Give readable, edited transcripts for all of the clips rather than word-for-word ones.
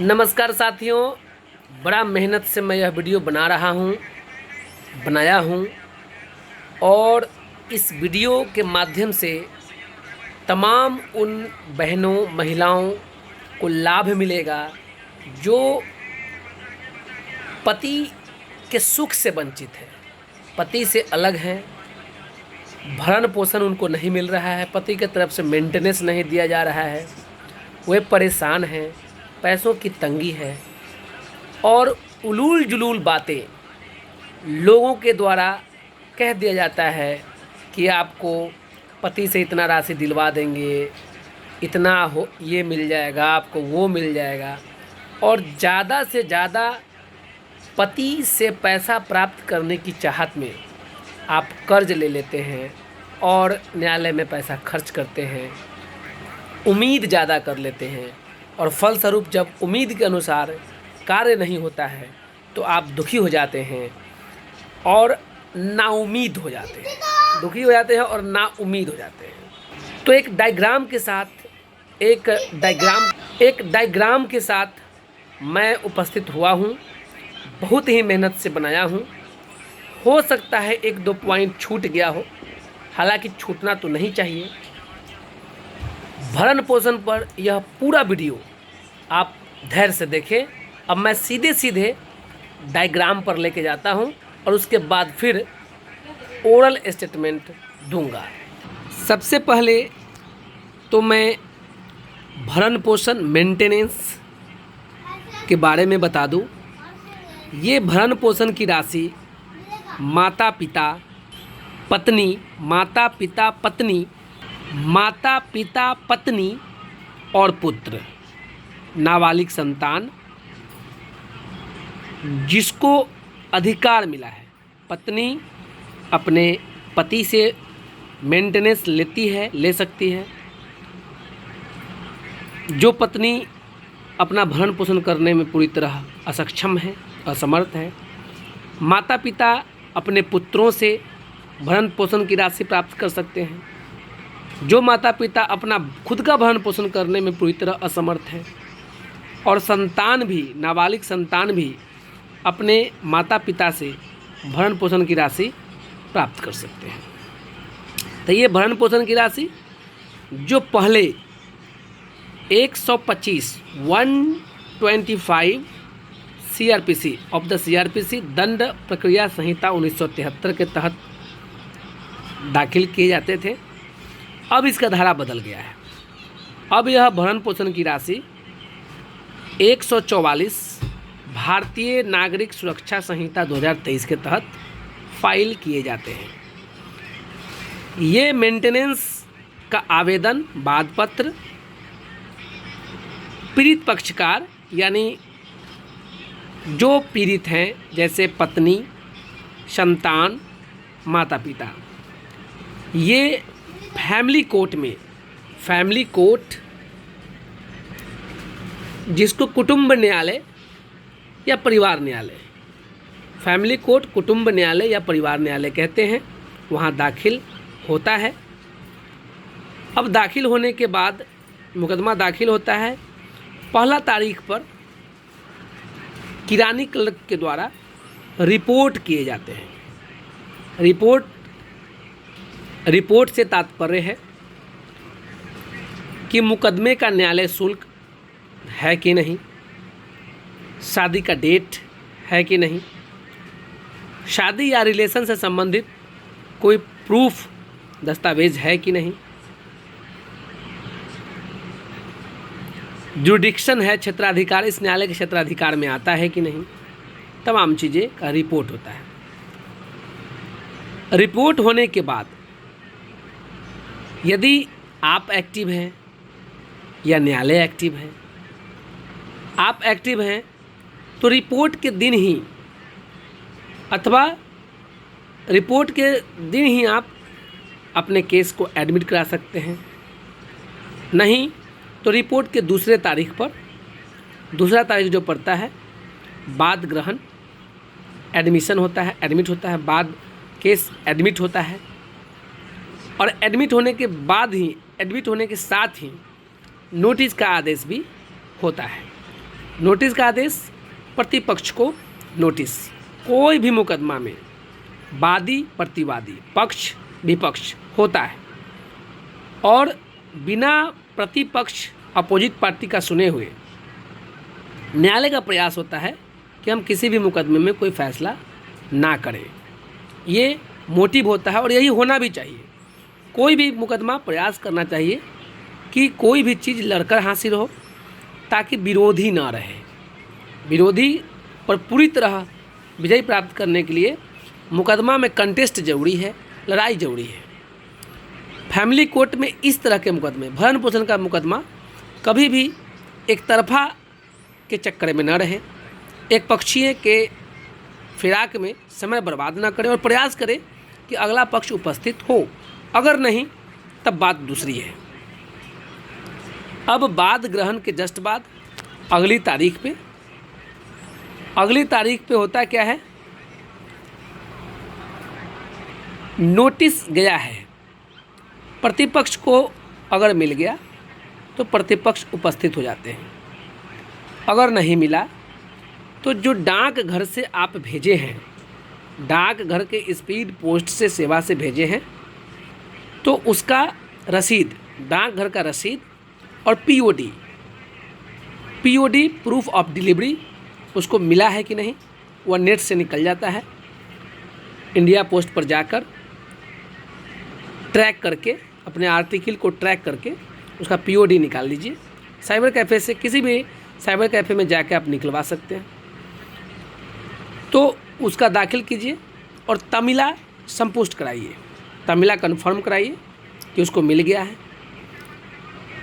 नमस्कार साथियों, बड़ा मेहनत से मैं यह वीडियो बनाया हूँ और इस वीडियो के माध्यम से तमाम उन बहनों महिलाओं को लाभ मिलेगा जो पति के सुख से वंचित है, पति से अलग हैं, भरण पोषण उनको नहीं मिल रहा है, पति की तरफ से मेंटेनेंस नहीं दिया जा रहा है, वे परेशान हैं, पैसों की तंगी है और उलूल जुलूल बातें लोगों के द्वारा कह दिया जाता है कि आपको पति से इतना राशि दिलवा देंगे, इतना हो ये मिल जाएगा, आपको वो मिल जाएगा और ज़्यादा से ज़्यादा पति से पैसा प्राप्त करने की चाहत में आप कर्ज ले लेते हैं और न्यायालय में पैसा खर्च करते हैं, उम्मीद ज़्यादा कर लेते हैं और फलस्वरूप जब उम्मीद के अनुसार कार्य नहीं होता है तो आप दुखी हो जाते हैं और नाउम्मीद हो जाते हैं, दुखी हो जाते हैं और नाउम्मीद हो जाते हैं। तो एक डायग्राम के साथ मैं उपस्थित हुआ हूँ, बहुत ही मेहनत से बनाया हूँ। हो सकता है एक दो पॉइंट छूट गया हो, हालांकि छूटना तो नहीं चाहिए। भरण पोषण पर यह पूरा वीडियो आप धैर्य से देखें। अब मैं सीधे डायग्राम पर लेके जाता हूं और उसके बाद फिर ओरल स्टेटमेंट दूंगा। सबसे पहले तो मैं भरण पोषण मेंटेनेंस के बारे में बता दूं। ये भरण पोषण की राशि माता पिता पत्नी और पुत्र, नाबालिग संतान जिसको अधिकार मिला है। पत्नी अपने पति से मेंटेनेंस ले सकती है। जो पत्नी अपना भरण पोषण करने में पूरी तरह असक्षम है, असमर्थ है। माता पिता अपने पुत्रों से भरण पोषण की राशि प्राप्त कर सकते हैं। जो माता पिता अपना खुद का भरण पोषण करने में पूरी तरह असमर्थ है और संतान भी, नाबालिग संतान भी अपने माता पिता से भरण पोषण की राशि प्राप्त कर सकते हैं। तो ये भरण पोषण की राशि जो पहले 125 CRPC ऑफ द CRPC दंड प्रक्रिया संहिता 1973 के तहत दाखिल किए जाते थे, अब इसका धारा बदल गया है। अब यह भरण पोषण की राशि 144 भारतीय नागरिक सुरक्षा संहिता 2023 के तहत फाइल किए जाते हैं। ये मेंटेनेंस का आवेदन बाद पत्र पीड़ित पक्षकार यानी जो पीड़ित हैं जैसे पत्नी, संतान, माता पिता, ये फैमिली कोर्ट जिसको कुटुंब न्यायालय या परिवार न्यायालय, फैमिली कोर्ट, कुटुंब न्यायालय या परिवार न्यायालय कहते हैं, वहाँ दाखिल होता है। अब दाखिल होने के बाद मुकदमा दाखिल होता है। पहला तारीख पर किरानी क्लर्क के द्वारा रिपोर्ट किए जाते हैं। रिपोर्ट से तात्पर्य है कि मुकदमे का न्यायालय शुल्क है कि नहीं, शादी का डेट है कि नहीं, शादी या रिलेशन से संबंधित कोई प्रूफ दस्तावेज है कि नहीं, जुडिक्शन है, क्षेत्राधिकार इस न्यायालय के क्षेत्राधिकार में आता है कि नहीं, तमाम चीज़ें का रिपोर्ट होता है। रिपोर्ट होने के बाद यदि आप एक्टिव हैं या न्यायालय एक्टिव है, आप एक्टिव हैं तो रिपोर्ट के दिन ही अथवा रिपोर्ट के दिन ही आप अपने केस को एडमिट करा सकते हैं। नहीं तो रिपोर्ट के दूसरा तारीख जो पड़ता है बाद ग्रहण एडमिट होता है, बाद केस एडमिट होता है और एडमिट होने के साथ ही नोटिस का आदेश भी होता है। नोटिस का आदेश प्रतिपक्ष को नोटिस। कोई भी मुकदमा में वादी प्रतिवादी पक्ष विपक्ष होता है और बिना प्रतिपक्ष अपोजिट पार्टी का सुने हुए न्यायालय का प्रयास होता है कि हम किसी भी मुकदमे में कोई फैसला ना करें। ये मोटिव होता है और यही होना भी चाहिए। कोई भी मुकदमा प्रयास करना चाहिए कि कोई भी चीज़ लड़कर हासिल हो ताकि विरोधी ना रहे। विरोधी पर पूरी तरह विजय प्राप्त करने के लिए मुकदमा में कंटेस्ट जरूरी है, लड़ाई जरूरी है। फैमिली कोर्ट में इस तरह के मुकदमे, भरण पोषण का मुकदमा कभी भी एक तरफा के चक्कर में न रहे, एक पक्षीय के फिराक में समय बर्बाद ना करें और प्रयास करें कि अगला पक्ष उपस्थित हो। अगर नहीं तब बात दूसरी है। अब बाद ग्रहण के जस्ट बाद अगली तारीख पे होता क्या है, नोटिस गया है, प्रतिपक्ष को अगर मिल गया तो प्रतिपक्ष उपस्थित हो जाते हैं। अगर नहीं मिला तो जो डाक घर से आप भेजे हैं, डाक घर के स्पीड पोस्ट से सेवा से भेजे हैं, तो उसका रसीद, डाक घर का रसीद और पीओडी प्रूफ ऑफ डिलीवरी उसको मिला है कि नहीं, वह नेट से निकल जाता है। इंडिया पोस्ट पर जाकर ट्रैक करके, अपने आर्टिकल को ट्रैक करके उसका पीओडी निकाल लीजिए। साइबर कैफ़े से, किसी भी साइबर कैफ़े में जाकर आप निकलवा सकते हैं। तो उसका दाखिल कीजिए और तमिला संपुष्ट कराइए, तमिला कन्फर्म कराइए कि उसको मिल गया है।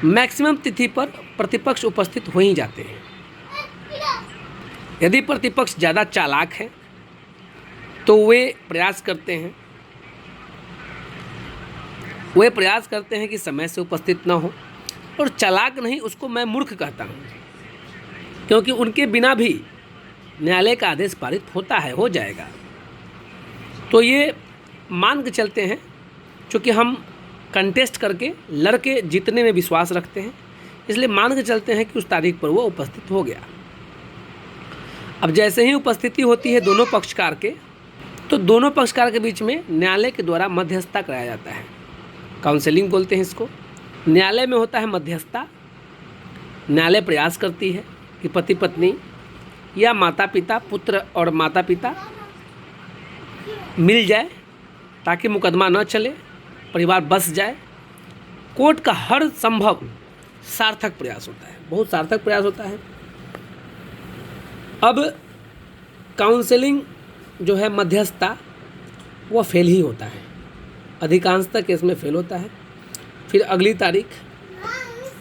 मैक्सिमम तिथि पर प्रतिपक्ष उपस्थित हो ही जाते हैं। यदि प्रतिपक्ष ज़्यादा चालाक है तो वे प्रयास करते हैं कि समय से उपस्थित ना हो, और चालाक नहीं उसको मैं मूर्ख कहता हूँ, क्योंकि उनके बिना भी न्यायालय का आदेश पारित होता है, हो जाएगा। तो ये मान के चलते हैं, क्योंकि हम कंटेस्ट करके लड़के जीतने में विश्वास रखते हैं, इसलिए मान के चलते हैं कि उस तारीख पर वो उपस्थित हो गया। अब जैसे ही उपस्थिति होती है दोनों पक्षकार के, तो दोनों पक्षकार के बीच में न्यायालय के द्वारा मध्यस्थता कराया जाता है। काउंसलिंग बोलते हैं इसको। न्यायालय में होता है मध्यस्थता। न्यायालय प्रयास करती है कि पति पत्नी या माता पिता, पुत्र और माता पिता मिल जाए ताकि मुकदमा न चले, परिवार बस जाए। कोर्ट का हर संभव सार्थक प्रयास होता है, बहुत सार्थक प्रयास होता है। अब काउंसलिंग जो है, मध्यस्थता, वो फेल ही होता है, अधिकांशतः केस में फेल होता है। फिर अगली तारीख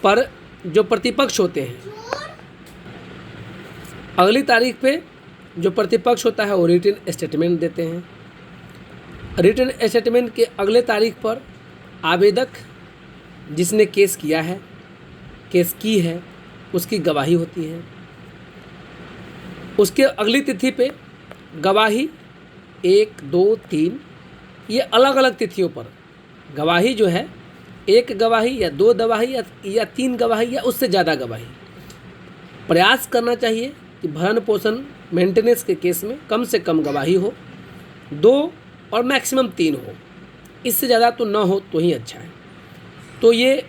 पर जो प्रतिपक्ष होते हैं, अगली तारीख पे जो प्रतिपक्ष होता है वो रिटन स्टेटमेंट देते हैं। रिटन स्टेटमेंट के अगले तारीख पर आवेदक जिसने केस किया है, केस की है, उसकी गवाही होती है। उसके अगली तिथि पे गवाही 1, 2, 3 ये अलग अलग तिथियों पर गवाही जो है, 1 गवाही या 2 गवाही या 3 गवाही या उससे ज़्यादा गवाही। प्रयास करना चाहिए कि भरण पोषण मेंटेनेंस के केस में कम से कम गवाही हो, 2 और मैक्सिमम 3 हो, इससे ज़्यादा तो ना हो तो ही अच्छा है। तो ये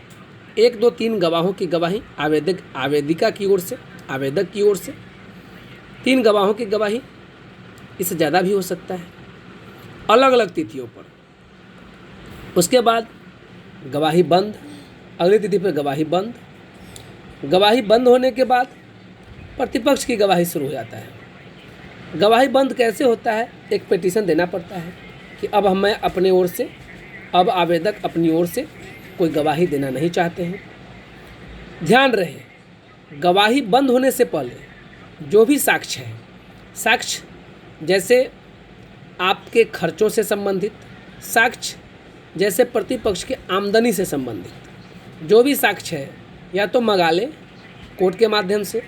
1, 2, 3 गवाहों की गवाही आवेदिका की ओर से, आवेदक की ओर से, 3 गवाहों की गवाही, इससे ज़्यादा भी हो सकता है, अलग अलग तिथियों पर। उसके बाद गवाही बंद, अगली तिथि पर गवाही बंद। गवाही बंद होने के बाद प्रतिपक्ष की गवाही शुरू हो जाता है। गवाही बंद कैसे होता है? एक पिटीशन देना पड़ता है कि अब मैं अपने ओर से, अब आवेदक अपनी ओर से कोई गवाही देना नहीं चाहते हैं। ध्यान रहे, गवाही बंद होने से पहले जो भी साक्ष्य है, साक्ष्य जैसे आपके खर्चों से संबंधित, साक्ष्य जैसे प्रतिपक्ष के आमदनी से संबंधित जो भी साक्ष्य है, या तो मंगा ले कोर्ट के माध्यम से,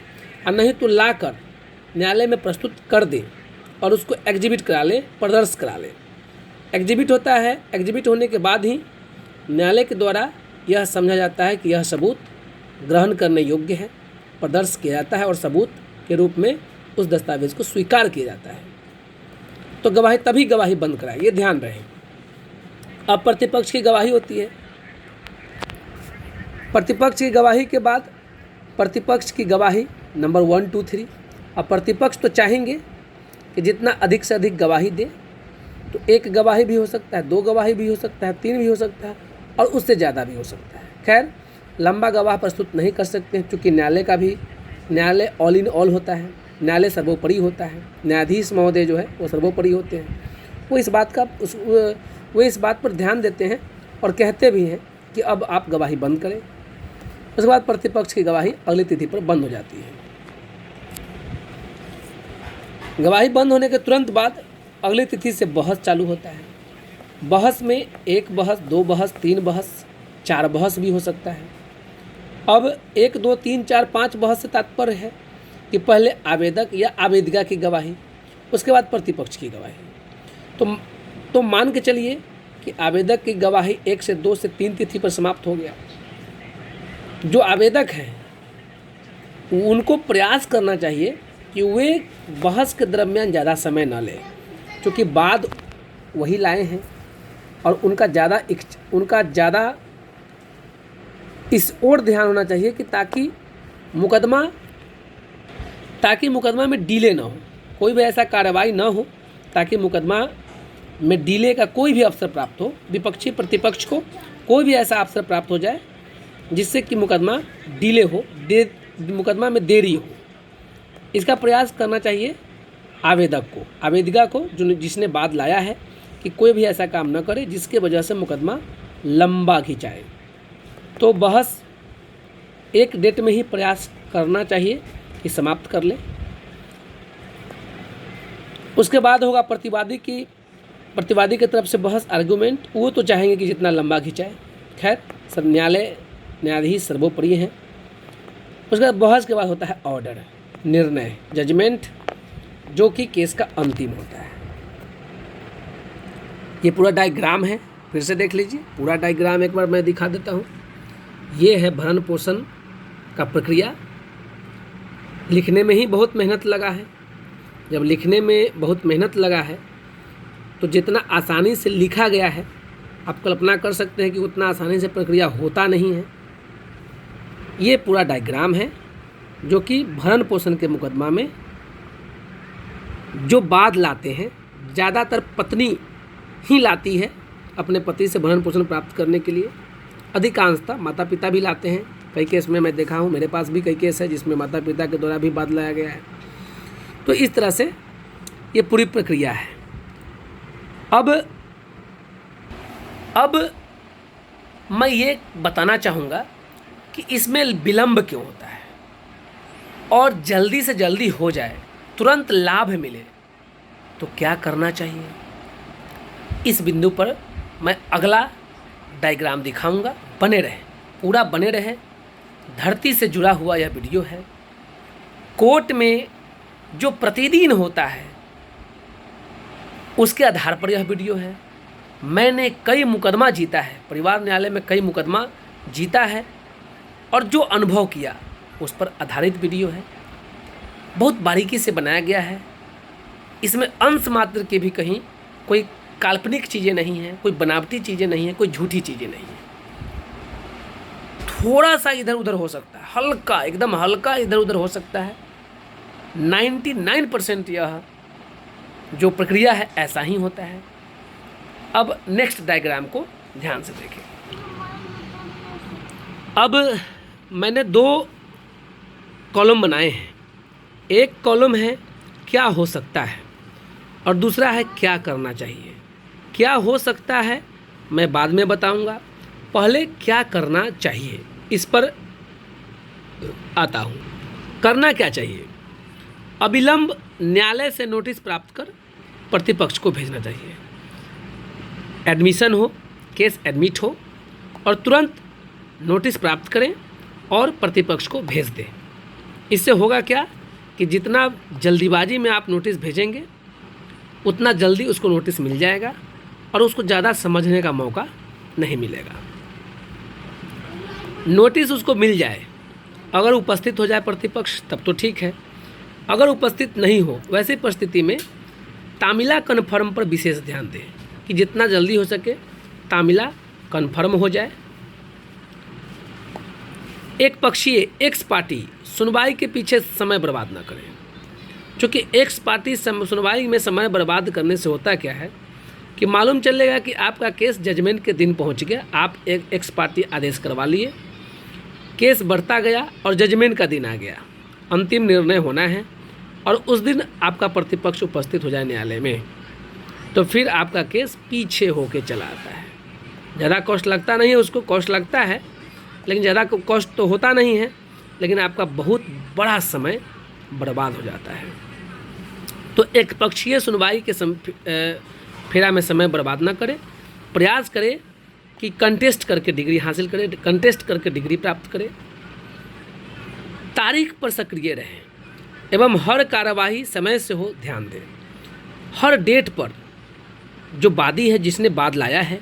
और नहीं तो लाकर न्यायालय में प्रस्तुत कर दे और उसको एग्जिबिट करा ले, प्रदर्श करा ले। एग्जिबिट होता है, एग्जिबिट होने के बाद ही न्यायालय के द्वारा यह समझा जाता है कि यह सबूत ग्रहण करने योग्य है, प्रदर्श किया जाता है और सबूत के रूप में उस दस्तावेज को स्वीकार किया जाता है। तो गवाही तभी गवाही बंद कराए, ये ध्यान रहे। अब प्रतिपक्ष की गवाही होती है। प्रतिपक्ष की गवाही के बाद प्रतिपक्ष की गवाही नंबर 1, 2, 3। अब प्रतिपक्ष तो चाहेंगे कि जितना अधिक से अधिक गवाही दे, तो 1 गवाही भी हो सकता है, 2 गवाही भी हो सकता है, 3 भी हो सकता है और उससे ज़्यादा भी हो सकता है। खैर, लंबा गवाह प्रस्तुत नहीं कर सकते हैं, क्योंकि न्यायालय ऑल इन ऑल होता है, न्यायालय सर्वोपरि होता है। न्यायाधीश महोदय जो है वो सर्वोपरि होते हैं। वो इस बात पर ध्यान देते हैं और कहते भी हैं कि अब आप गवाही बंद करें। उसके बाद प्रतिपक्ष की गवाही अगली तिथि पर बंद हो जाती है। गवाही बंद होने के तुरंत बाद अगली तिथि से बहस चालू होता है। बहस में 1 बहस, 2 बहस, 3 बहस, 4 बहस भी हो सकता है। अब 1, 2, 3, 4, 5 बहस से तात्पर्य है कि पहले आवेदक या आवेदिका की गवाही, उसके बाद प्रतिपक्ष की गवाही। तो मान के चलिए कि आवेदक की गवाही 1 से 2 से 3 तिथि पर समाप्त हो गया। जो आवेदक हैं उनको प्रयास करना चाहिए कि वे बहस के दरमियान ज़्यादा समय न लें, क्योंकि बाद वही लाए हैं और उनका ज़्यादा इस ओर ध्यान होना चाहिए कि ताकि मुकदमा में डिले ना हो, कोई भी ऐसा कार्रवाई ना हो ताकि मुकदमा में डिले का कोई भी अवसर प्राप्त हो, विपक्षी प्रतिपक्ष को कोई भी ऐसा अवसर प्राप्त हो जाए जिससे कि मुकदमा डिले हो, मुकदमा में देरी हो। इसका प्रयास करना चाहिए आवेदक को, आवेदिका को, जिसने बाद लाया है, कि कोई भी ऐसा काम न करे जिसके वजह से मुकदमा लंबा खिंचाए। तो बहस एक डेट में ही प्रयास करना चाहिए कि समाप्त कर ले। उसके बाद होगा प्रतिवादी की तरफ से बहस, आर्गूमेंट। वो तो चाहेंगे कि जितना लंबा खिंचाए। खैर, सब न्यायाधीश सर्वोपरि हैं। उसके बाद बहस के बाद होता है ऑर्डर, निर्णय, जजमेंट, जो कि केस का अंतिम होता है। ये पूरा डायग्राम है, फिर से देख लीजिए। पूरा डायग्राम एक बार मैं दिखा देता हूँ। ये है भरण पोषण का प्रक्रिया। लिखने में ही बहुत मेहनत लगा है। जब लिखने में बहुत मेहनत लगा है तो जितना आसानी से लिखा गया है, आप कल्पना कर सकते हैं कि उतना आसानी से प्रक्रिया होता नहीं है। ये पूरा डायग्राम है जो कि भरण पोषण के मुकदमा में जो बाद लाते हैं, ज़्यादातर पत्नी ही लाती है अपने पति से भरण पोषण प्राप्त करने के लिए। अधिकांशतः माता पिता भी लाते हैं। कई केस में मैं देखा हूँ, मेरे पास भी कई केस है जिसमें माता पिता के द्वारा भी बाद लाया गया है। तो इस तरह से ये पूरी प्रक्रिया है। अब मैं ये बताना चाहूँगा कि इसमें विलंब क्यों होता है और जल्दी से जल्दी हो जाए, तुरंत लाभ मिले, तो क्या करना चाहिए। इस बिंदु पर मैं अगला डायग्राम दिखाऊंगा। बने रहे, पूरा बने रहे। धरती से जुड़ा हुआ यह वीडियो है। कोर्ट में जो प्रतिदिन होता है उसके आधार पर यह वीडियो है। मैंने कई मुकदमा जीता है, परिवार न्यायालय में कई मुकदमा जीता है और जो अनुभव किया उस पर आधारित वीडियो है। बहुत बारीकी से बनाया गया है। इसमें अंश मात्र के भी कहीं कोई काल्पनिक चीज़ें नहीं हैं, कोई बनावटी चीज़ें नहीं हैं, कोई झूठी चीज़ें नहीं हैं। थोड़ा सा इधर उधर हो सकता है, हल्का, एकदम हल्का इधर उधर हो सकता है। 99% यह जो प्रक्रिया है ऐसा ही होता है। अब नेक्स्ट डायग्राम को ध्यान से देखें। अब मैंने 2 कॉलम बनाए हैं। एक कॉलम है क्या हो सकता है और दूसरा है क्या करना चाहिए। क्या हो सकता है मैं बाद में बताऊंगा, पहले क्या करना चाहिए इस पर आता हूं। करना क्या चाहिए, अविलंब न्यायालय से नोटिस प्राप्त कर प्रतिपक्ष को भेजना चाहिए। एडमिशन हो, केस एडमिट हो और तुरंत नोटिस प्राप्त करें और प्रतिपक्ष को भेज दें। इससे होगा क्या कि जितना जल्दीबाजी में आप नोटिस भेजेंगे उतना जल्दी उसको नोटिस मिल जाएगा और उसको ज़्यादा समझने का मौका नहीं मिलेगा। नोटिस उसको मिल जाए, अगर उपस्थित हो जाए प्रतिपक्ष तब तो ठीक है, अगर उपस्थित नहीं हो वैसी परिस्थिति में तामिला कन्फर्म पर विशेष ध्यान दें कि जितना जल्दी हो सके तामिला कन्फर्म हो जाए। एक पक्षीय एक्स पार्टी सुनवाई के पीछे समय बर्बाद ना करें, क्योंकि एक्स पार्टी सुनवाई में समय बर्बाद करने से होता क्या है कि मालूम चलेगा कि आपका केस जजमेंट के दिन पहुंच गया, आप एक एक्स पार्टी आदेश करवा लिए, केस बढ़ता गया और जजमेंट का दिन आ गया, अंतिम निर्णय होना है और उस दिन आपका प्रतिपक्ष उपस्थित हो जाए न्यायालय में, तो फिर आपका केस पीछे होके चला आता है। ज़्यादा कॉस्ट लगता नहीं है, उसको कॉस्ट लगता है लेकिन ज़्यादा कॉस्ट तो होता नहीं है, लेकिन आपका बहुत बड़ा समय बर्बाद हो जाता है। तो एक पक्षीय सुनवाई के फेरा में समय बर्बाद ना करें, प्रयास करें कि कंटेस्ट करके डिग्री हासिल करें, कंटेस्ट करके डिग्री प्राप्त करें। तारीख पर सक्रिय रहें एवं हर कार्यवाही समय से हो ध्यान दें। हर डेट पर जो वादी है, जिसने वाद लाया है,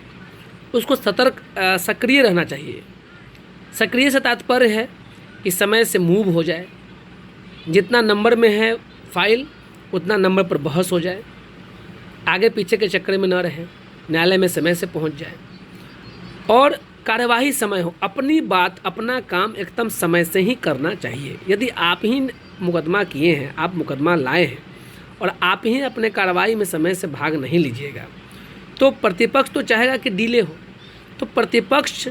उसको सक्रिय रहना चाहिए। सक्रिय से तात्पर्य है कि समय से मूव हो जाए, जितना नंबर में है फाइल उतना नंबर पर बहस हो जाए, आगे पीछे के चक्कर में न रहे, न्यायालय में समय से पहुंच जाए और कार्यवाही समय हो। अपनी बात अपना काम एकदम समय से ही करना चाहिए। यदि आप ही मुकदमा किए हैं, आप मुकदमा लाए हैं और आप ही अपने कार्रवाई में समय से भाग नहीं लीजिएगा तो प्रतिपक्ष तो चाहेगा कि डिले हो, तो प्रतिपक्ष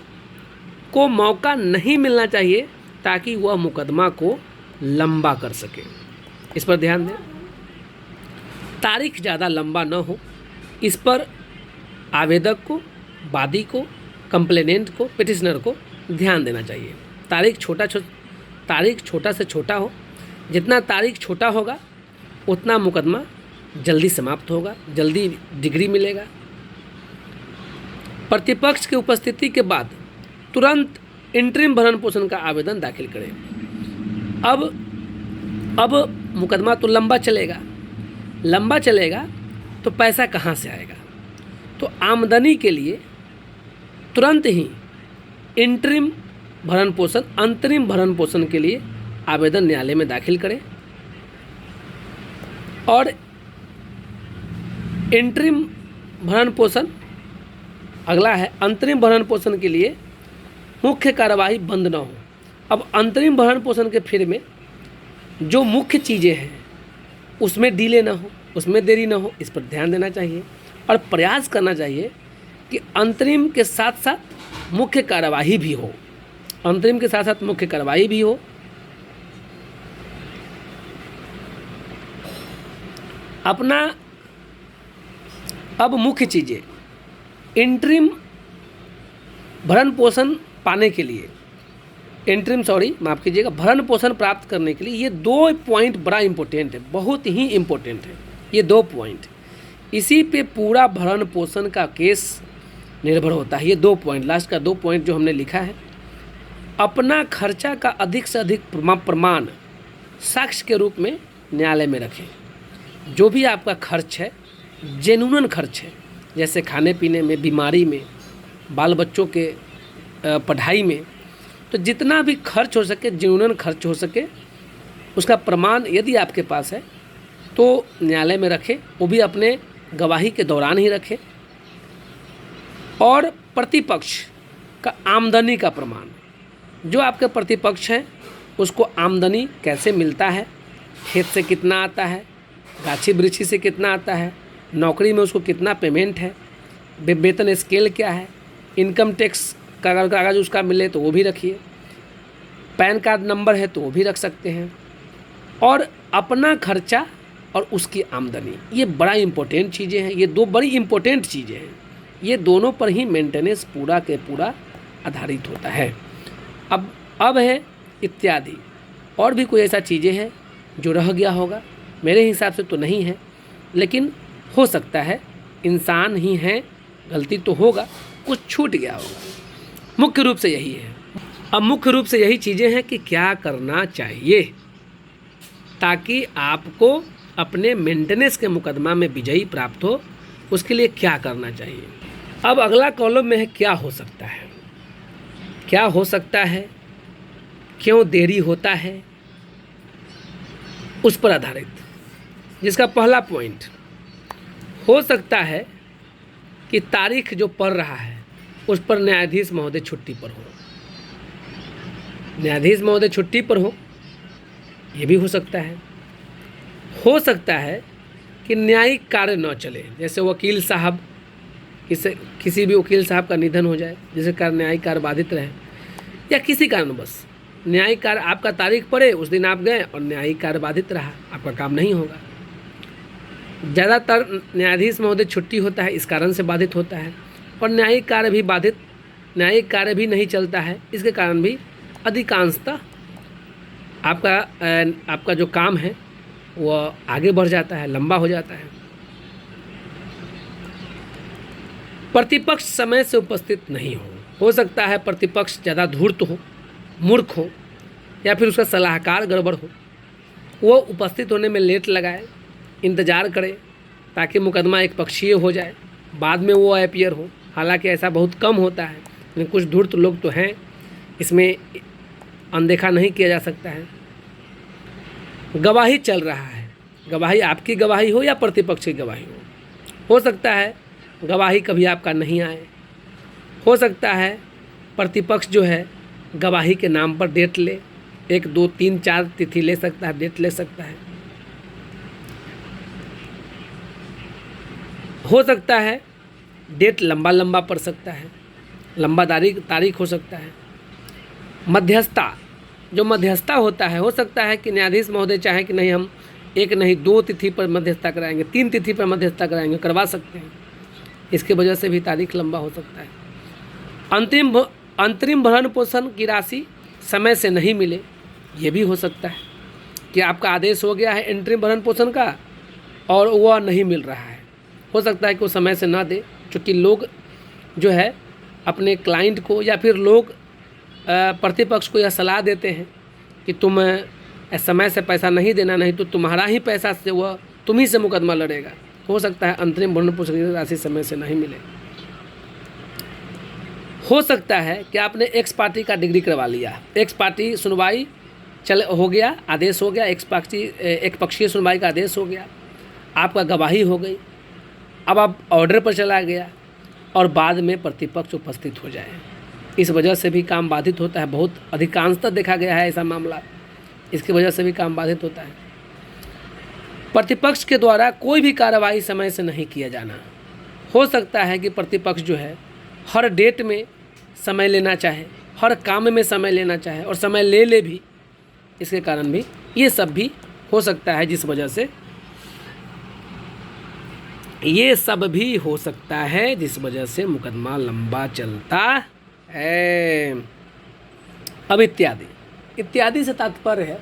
को मौका नहीं मिलना चाहिए ताकि वह मुकदमा को लंबा कर सके। इस पर ध्यान दें। तारीख ज़्यादा लंबा न हो, इस पर आवेदक को, वादी को, कंप्लेनेंट को, पिटिशनर को ध्यान देना चाहिए। तारीख छोटा से छोटा हो, जितना तारीख छोटा होगा उतना मुकदमा जल्दी समाप्त होगा, जल्दी डिग्री मिलेगा। प्रतिपक्ष की उपस्थिति के बाद तुरंत इंटरिम भरण पोषण का आवेदन दाखिल करें। अब मुकदमा तो लंबा चलेगा तो पैसा कहाँ से आएगा? तो आमदनी के लिए तुरंत ही इंटरिम भरण पोषण, अंतरिम भरण पोषण के लिए आवेदन न्यायालय में दाखिल करें और इंटरिम भरण पोषण, अगला है अंतरिम भरण पोषण के लिए मुख्य कार्यवाही बंद न हो। अब अंतरिम भरण पोषण के फेर में जो मुख्य चीज़ें हैं उसमें डिले ना हो, उसमें देरी ना हो, इस पर ध्यान देना चाहिए और प्रयास करना चाहिए कि अंतरिम के साथ साथ मुख्य कार्यवाही भी हो, अंतरिम के साथ साथ मुख्य कार्यवाही भी हो। अपना अब मुख्य चीज़ें इंटरिम भरण पोषण पाने के लिए, भरण पोषण प्राप्त करने के लिए ये 2 पॉइंट बड़ा इम्पोर्टेंट है, बहुत ही इम्पोर्टेंट है ये 2 पॉइंट। इसी पे पूरा भरण पोषण का केस निर्भर होता है। ये 2 पॉइंट, लास्ट का 2 पॉइंट जो हमने लिखा है। अपना खर्चा का अधिक से अधिक प्रमाण साक्ष्य के रूप में न्यायालय में रखें। जो भी आपका खर्च है, जेन्युइन खर्च है, जैसे खाने पीने में, बीमारी में, बाल बच्चों के पढ़ाई में, तो जितना भी खर्च हो सके, जेन्युइन खर्च हो सके, उसका प्रमाण यदि आपके पास है तो न्यायालय में रखें, वो भी अपने गवाही के दौरान ही रखें। और प्रतिपक्ष का आमदनी का प्रमाण, जो आपके प्रतिपक्ष हैं उसको आमदनी कैसे मिलता है, खेत से कितना आता है, गाछी वृक्षी से कितना आता है, नौकरी में उसको कितना पेमेंट है, वेतन स्केल क्या है, इनकम टैक्स का कागज उसका मिले तो वो भी रखिए, पैन कार्ड नंबर है तो वो भी रख सकते हैं, और अपना खर्चा और उसकी आमदनी, ये बड़ा इम्पोर्टेंट चीज़ें हैं। ये 2 बड़ी इम्पोर्टेंट चीज़ें हैं, ये दोनों पर ही मेंटेनेंस पूरा के पूरा आधारित होता है। अब है इत्यादि, और भी कोई ऐसा चीज़ें हैं जो रह गया होगा, मेरे हिसाब से तो नहीं है, लेकिन हो सकता है, इंसान ही हैं, गलती तो होगा, कुछ छूट गया होगा। मुख्य रूप से यही है। अब मुख्य रूप से यही चीज़ें हैं कि क्या करना चाहिए ताकि आपको अपने मेंटेनेंस के मुकदमा में विजयी प्राप्त हो, उसके लिए क्या करना चाहिए। अब अगला कॉलम में है क्या हो सकता है, क्या हो सकता है, क्यों देरी होता है, उस पर आधारित, जिसका पहला पॉइंट हो सकता है कि तारीख जो पढ़ रहा है उस पर न्यायाधीश महोदय छुट्टी पर हो, न्यायाधीश महोदय छुट्टी पर हो, ये भी हो सकता है। हो सकता है कि न्यायिक कार्य न चले, जैसे वकील साहब, किसी भी वकील साहब का निधन हो जाए जिसके कारण न्यायिक कार्य बाधित रहे, या किसी कारणवश न्यायिक कार्य आपका तारीख पड़े, उस दिन आप गए और न्यायिक कार्य बाधित रहा, आपका काम नहीं होगा। ज़्यादातर न्यायाधीश महोदय छुट्टी होता है, इस कारण से बाधित होता है। और न्यायिक कार्य भी नहीं चलता है, इसके कारण भी अधिकांशतः आपका जो काम है वह आगे बढ़ जाता है, लंबा हो जाता है। प्रतिपक्ष समय से उपस्थित नहीं हो सकता है प्रतिपक्ष ज़्यादा धूर्त हो, मूर्ख हो, या फिर उसका सलाहकार गड़बड़ हो, वो उपस्थित होने में लेट लगाए, इंतज़ार करे ताकि मुकदमा एक पक्षीय हो जाए, बाद में वो अपीयर हो। हालांकि ऐसा बहुत कम होता है, लेकिन कुछ धूर्त लोग तो हैं, इसमें अनदेखा नहीं किया जा सकता है। गवाही चल रहा है, गवाही आपकी गवाही हो या प्रतिपक्ष की गवाही हो सकता है गवाही कभी आपका नहीं आए, हो सकता है प्रतिपक्ष जो है गवाही के नाम पर डेट ले, 1 2 3 4 तिथि ले सकता है, डेट ले सकता है। हो सकता है डेट लंबा पड़ सकता है, लंबा तारीख हो सकता है। मध्यस्थता होता है, हो सकता है कि न्यायाधीश महोदय चाहे कि नहीं, हम 1 नहीं 2 तिथि पर मध्यस्थता कराएंगे, 3 तिथि पर मध्यस्थता कराएंगे, करवा सकते हैं। इसके वजह से भी तारीख लंबा हो सकता है। अंतरिम भरण पोषण की राशि समय से नहीं मिले, ये भी हो सकता है कि आपका आदेश हो गया है अंतरिम भरण पोषण का और वह नहीं मिल रहा है। हो सकता है कि वो समय से ना दे, क्योंकि लोग जो है अपने क्लाइंट को या फिर लोग प्रतिपक्ष को यह सलाह देते हैं कि तुम समय से पैसा नहीं देना, नहीं तो तुम्हारा ही पैसा से वह तुम ही से मुकदमा लड़ेगा। हो सकता है अंतरिम भरण पोषण की राशि समय से नहीं मिले। हो सकता है कि आपने एक्स पार्टी का डिग्री करवा लिया, एक्स पार्टी सुनवाई हो गया, आदेश हो गया, एक पक्षीय सुनवाई का आदेश हो गया, आपका गवाही हो गई, अब आप ऑर्डर पर चला गया और बाद में प्रतिपक्ष उपस्थित हो जाए, इस वजह से भी काम बाधित होता है। बहुत अधिकांशतः देखा गया है ऐसा मामला, इसकी वजह से भी काम बाधित होता है। प्रतिपक्ष के द्वारा कोई भी कार्रवाई समय से नहीं किया जाना, हो सकता है कि प्रतिपक्ष जो है हर डेट में समय लेना चाहे, हर काम में समय लेना चाहे और समय ले भी, इसके कारण भी ये सब भी हो सकता है, जिस वजह से ये सब भी हो सकता है जिस वजह से मुकदमा लंबा चलता है। अब इत्यादि से तात्पर्य है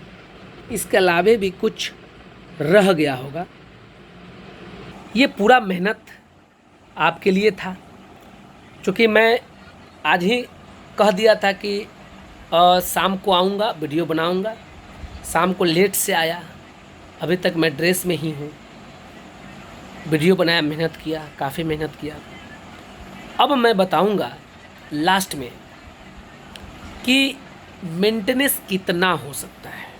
इसके अलावे भी कुछ रह गया होगा। ये पूरा मेहनत आपके लिए था, क्योंकि मैं आज ही कह दिया था कि शाम को आऊँगा, वीडियो बनाऊँगा, शाम को लेट से आया, अभी तक मैं ड्रेस में ही हूँ, वीडियो बनाया, मेहनत किया, काफ़ी मेहनत किया। अब मैं बताऊँगा लास्ट में कि मेंटेनेंस कितना हो सकता है।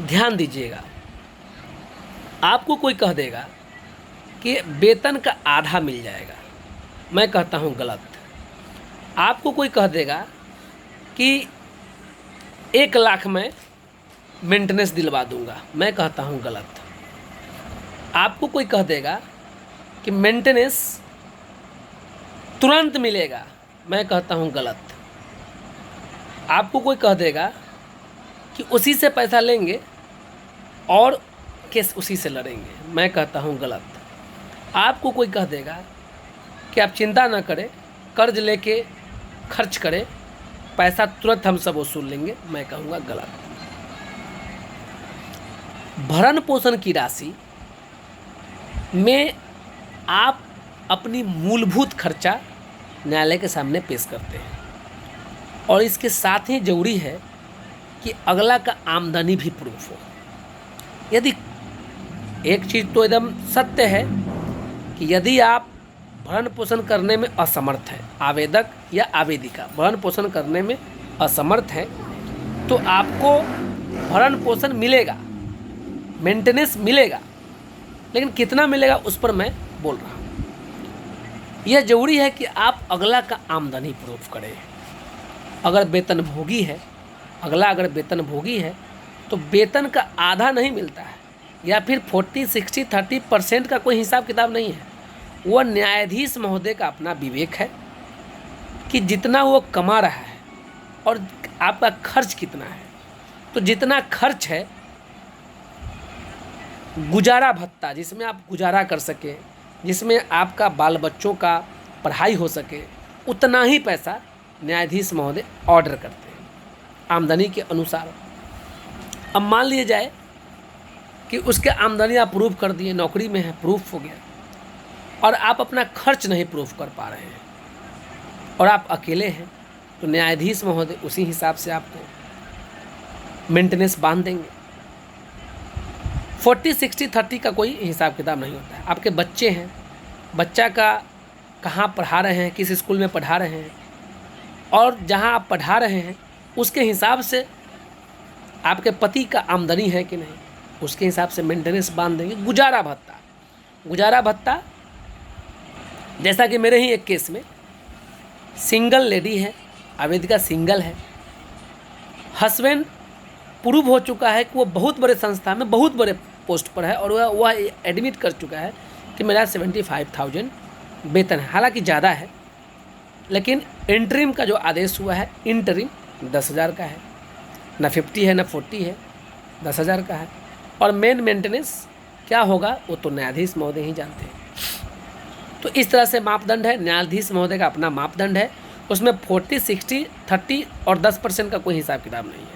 ध्यान दीजिएगा, आपको कोई कह देगा कि वेतन का आधा मिल जाएगा, मैं कहता हूँ गलत। आपको कोई कह देगा कि 1 लाख में मेंटेनेंस दिलवा दूंगा, मैं कहता हूँ गलत। आपको कोई कह देगा कि मेंटेनेंस तुरंत मिलेगा, मैं कहता हूँ गलत। आपको कोई कह देगा कि उसी से पैसा लेंगे और केस उसी से लड़ेंगे, मैं कहता हूँ गलत। आपको कोई कह देगा कि आप चिंता ना करें, कर्ज लेके खर्च करें, पैसा तुरंत हम सब वसूल लेंगे, मैं कहूँगा गलत। भरण पोषण की राशि में आप अपनी मूलभूत खर्चा न्यायालय के सामने पेश करते हैं, और इसके साथ ही जरूरी है कि अगला का आमदनी भी प्रूफ हो। यदि एक चीज़ तो एकदम सत्य है कि यदि आप भरण पोषण करने में असमर्थ है, आवेदक या आवेदिका भरण पोषण करने में असमर्थ है, तो आपको भरण पोषण मिलेगा, मेंटेनेंस मिलेगा, लेकिन कितना मिलेगा उस पर मैं बोल रहा हूँ। यह जरूरी है कि आप अगला का आमदनी प्रूफ करें। अगर वेतन भोगी है, अगला अगर वेतन भोगी है तो वेतन का आधा नहीं मिलता है, या फिर 40, 60, 30% का कोई हिसाब किताब नहीं है। वह न्यायाधीश महोदय का अपना विवेक है कि जितना वो कमा रहा है और आपका खर्च कितना है। तो जितना खर्च है, गुजारा भत्ता जिसमें आप गुजारा कर सकें, जिसमें आपका बाल बच्चों का पढ़ाई हो सके, उतना ही पैसा न्यायाधीश महोदय ऑर्डर करते हैं आमदनी के अनुसार। अब मान लिया जाए कि उसके आमदनी आप प्रूफ कर दिए, नौकरी में है, प्रूफ हो गया, और आप अपना खर्च नहीं प्रूफ कर पा रहे हैं और आप अकेले हैं, तो न्यायाधीश महोदय उसी हिसाब से आपको मेंटेनेंस बांध देंगे। 40, 60, 30 का कोई हिसाब किताब नहीं होता है। आपके बच्चे हैं, बच्चा का कहाँ पढ़ा रहे हैं, किस स्कूल में पढ़ा रहे हैं, और जहाँ आप पढ़ा रहे हैं उसके हिसाब से आपके पति का आमदनी है कि नहीं, उसके हिसाब से मेंटेनेंस बांध देंगे। गुजारा भत्ता, गुजारा भत्ता जैसा कि मेरे ही एक केस में सिंगल लेडी है, आवेदिका सिंगल है, हस्बैंड प्रूव हो चुका है कि वो बहुत बड़े संस्था में बहुत बड़े पोस्ट पर है और वह एडमिट कर चुका है कि मेरा 75,000 वेतन है। हालांकि ज़्यादा है, लेकिन इंटरिम का जो आदेश हुआ है, इंटरिम 10,000 का है, ना 50 है ना 40 है, 10,000 का है। और मेन मेंटेनेंस क्या होगा वो तो न्यायाधीश महोदय ही जानते हैं। तो इस तरह से मापदंड है, न्यायाधीश महोदय का अपना मापदंड है। उसमें 40, 60, 30 और 10% का कोई हिसाब किताब नहीं है।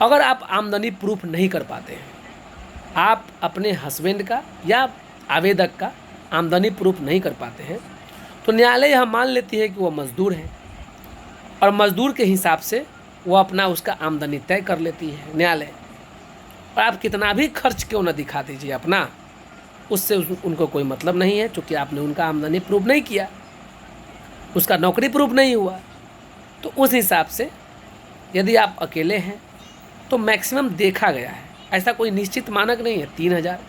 अगर आप आमदनी प्रूफ नहीं कर पाते हैं, आप अपने हस्बैंड का या आवेदक का आमदनी प्रूफ नहीं कर पाते हैं, तो न्यायालय यह मान लेती है कि वो मजदूर है और मजदूर के हिसाब से वो अपना उसका आमदनी तय कर लेती है न्यायालय। और आप कितना भी खर्च क्यों न दिखा दीजिए अपना, उससे उनको कोई मतलब नहीं है, क्योंकि आपने उनका आमदनी प्रूफ नहीं किया, उसका नौकरी प्रूफ नहीं हुआ। तो उस हिसाब से यदि आप अकेले हैं तो मैक्सिमम देखा गया है, ऐसा कोई निश्चित मानक नहीं है, 3,000,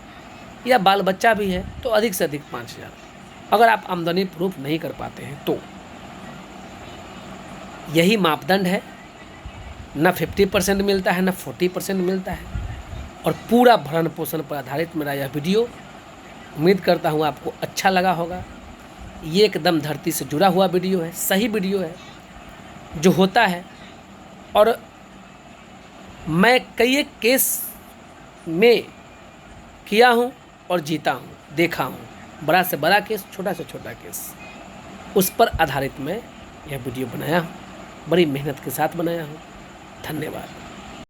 या बाल बच्चा भी है तो अधिक से अधिक 5,000। अगर आप आमदनी प्रूफ नहीं कर पाते हैं तो यही मापदंड है। न 50% मिलता है, न 40% मिलता है, और पूरा भरण पोषण पर आधारित मेरा यह वीडियो। उम्मीद करता हूँ आपको अच्छा लगा होगा। ये एकदम धरती से जुड़ा हुआ वीडियो है, सही वीडियो है जो होता है, और मैं कई एक केस में किया हूँ और जीता हूँ, देखा हूँ, बड़ा से बड़ा केस, छोटा से छोटा केस, उस पर आधारित मैं यह वीडियो बनाया हूँ, बड़ी मेहनत के साथ बनाया हूँ। धन्यवाद।